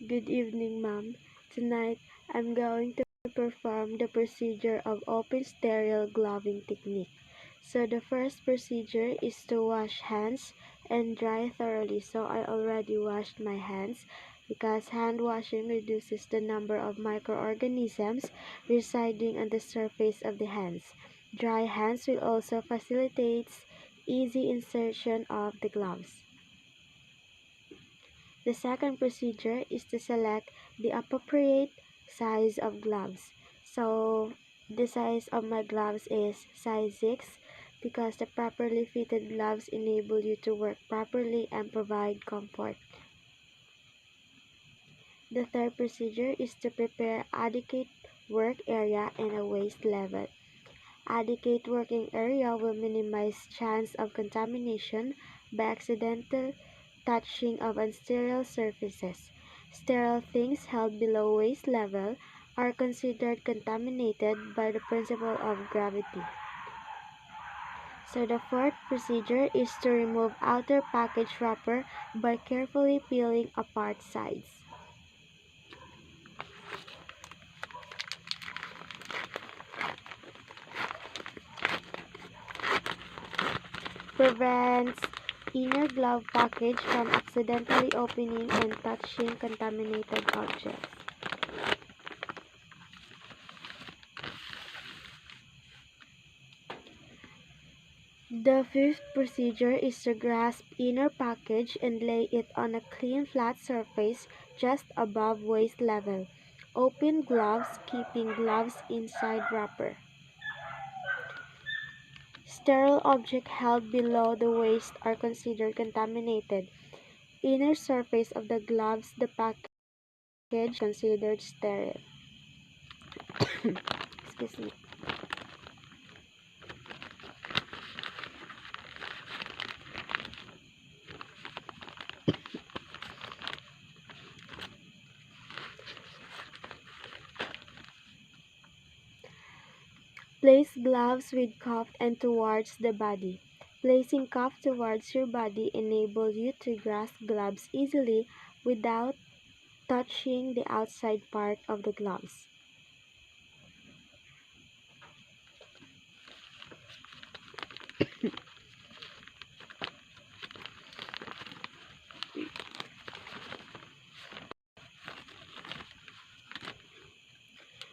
Good evening, ma'am. Tonight, I'm going to perform the procedure of open sterile gloving technique. So the first procedure is to wash hands and dry thoroughly. So I already washed my hands because hand washing reduces the number of microorganisms residing on the surface of the hands. Dry hands will also facilitate easy insertion of the gloves. The second procedure is to select the appropriate size of gloves. So the size of my gloves is size 6 because the properly fitted gloves enable you to work properly and provide comfort. The third procedure is to prepare adequate work area and a waist level. Adequate working area will minimize chance of contamination by accidental touching of unsterile surfaces. Sterile things held below waist level are considered contaminated by the principle of gravity. So the fourth procedure is to remove outer package wrapper by carefully peeling apart sides. Prevents inner glove package from accidentally opening and touching contaminated objects. The fifth procedure is to grasp inner package and lay it on a clean flat surface just above waist level. Open gloves, keeping gloves inside wrapper. Sterile objects held below the waist are considered contaminated. Inner surface of the gloves, the package considered sterile. Excuse me. Place gloves with cuff and towards the body. Placing cuff towards your body enables you to grasp gloves easily without touching the outside part of the gloves.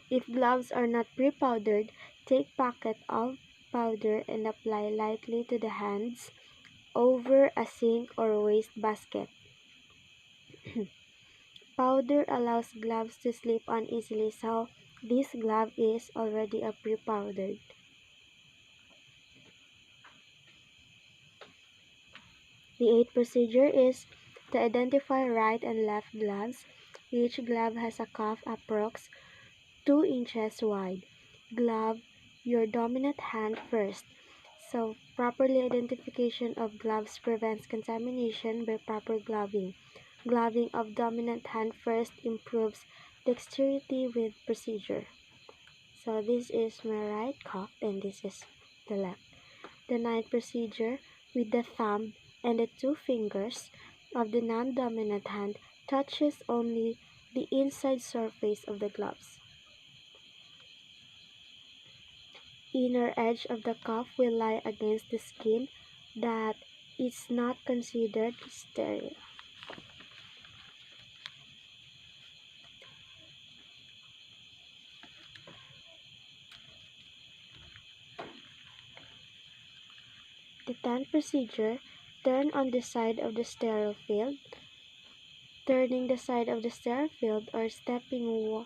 If gloves are not pre-powdered, take packet of powder and apply lightly to the hands over a sink or waste basket. Powder allows gloves to slip on easily, so this glove is already a pre-powdered. The eighth procedure is to identify right and left gloves. Each glove has a cuff approx 2 inches wide. Glove your dominant hand first. So, properly identification of gloves prevents contamination by proper gloving. Gloving of dominant hand first improves dexterity with procedure. So, this is my right cuff and this is the left. The ninth procedure, with the thumb and the 2 fingers of the non-dominant hand, touches only the inside surface of the gloves. Inner edge of the cuff will lie against the skin that is not considered sterile. The 10th procedure, turn on the side of the sterile field. Turning the side of the sterile field or stepping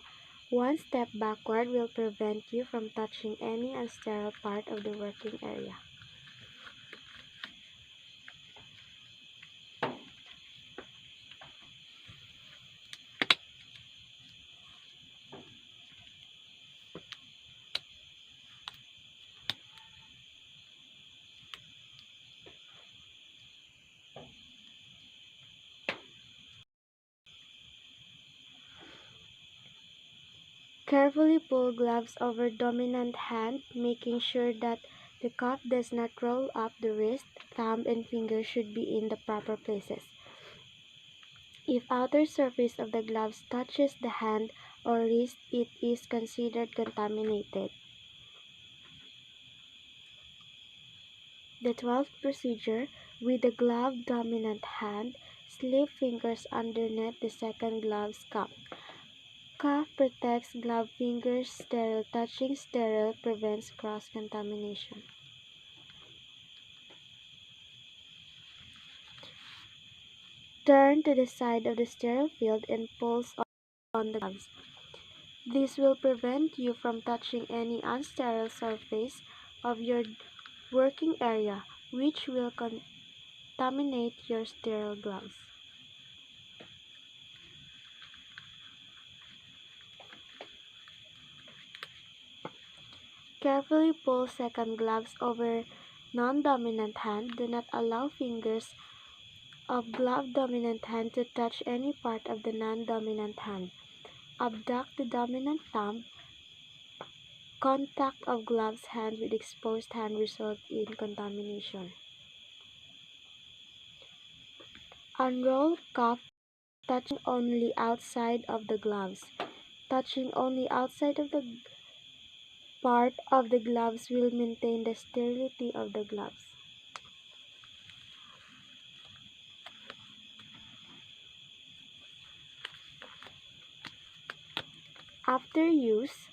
one step backward will prevent you from touching any unsterile part of the working area. Carefully pull gloves over dominant hand, making sure that the cuff does not roll up the wrist. Thumb and finger should be in the proper places. If outer surface of the gloves touches the hand or wrist, it is considered contaminated. The 12th procedure, with the glove dominant hand, slip fingers underneath the second glove's cuff. Cuff protects glove fingers, sterile touching sterile prevents cross-contamination. Turn to the side of the sterile field and pulse on the gloves. This will prevent you from touching any unsterile surface of your working area, which will contaminate your sterile gloves. Carefully pull second gloves over non-dominant hand. Do not allow fingers of glove dominant hand to touch any part of the non-dominant hand. Abduct the dominant thumb. Contact of gloves hand with exposed hand results in contamination. Unroll cuff, touching only outside of the gloves. Touching only outside of the part of the gloves will maintain the sterility of the gloves. After use,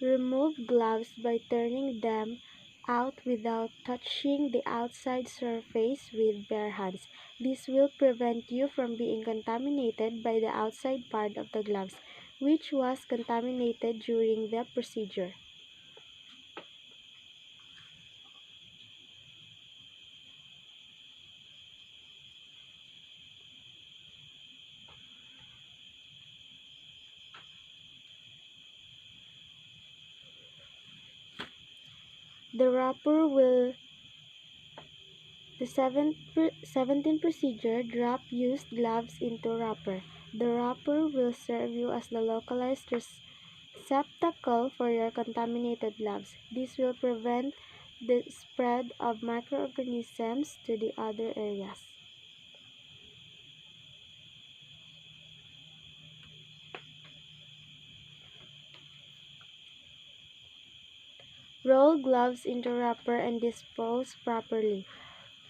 remove gloves by turning them out without touching the outside surface with bare hands. This will prevent you from being contaminated by the outside part of the gloves, which was contaminated during the procedure. The 17th procedure, drop used gloves into wrapper. The wrapper will serve you as the localized receptacle for your contaminated gloves. This will prevent the spread of microorganisms to the other areas. Roll gloves into wrapper and dispose properly.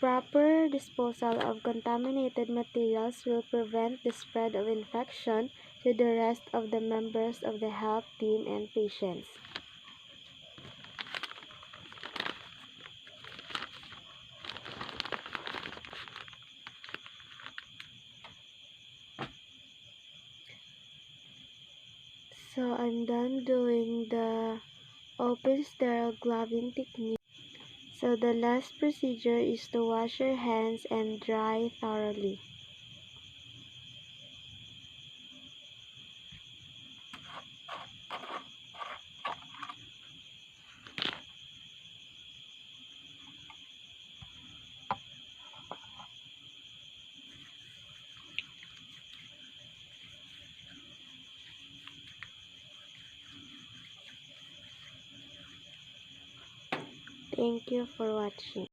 Proper disposal of contaminated materials will prevent the spread of infection to the rest of the members of the health team and patients. So I'm done doing the open sterile gloving technique. So the last procedure is to wash your hands and dry thoroughly. Thank you for watching.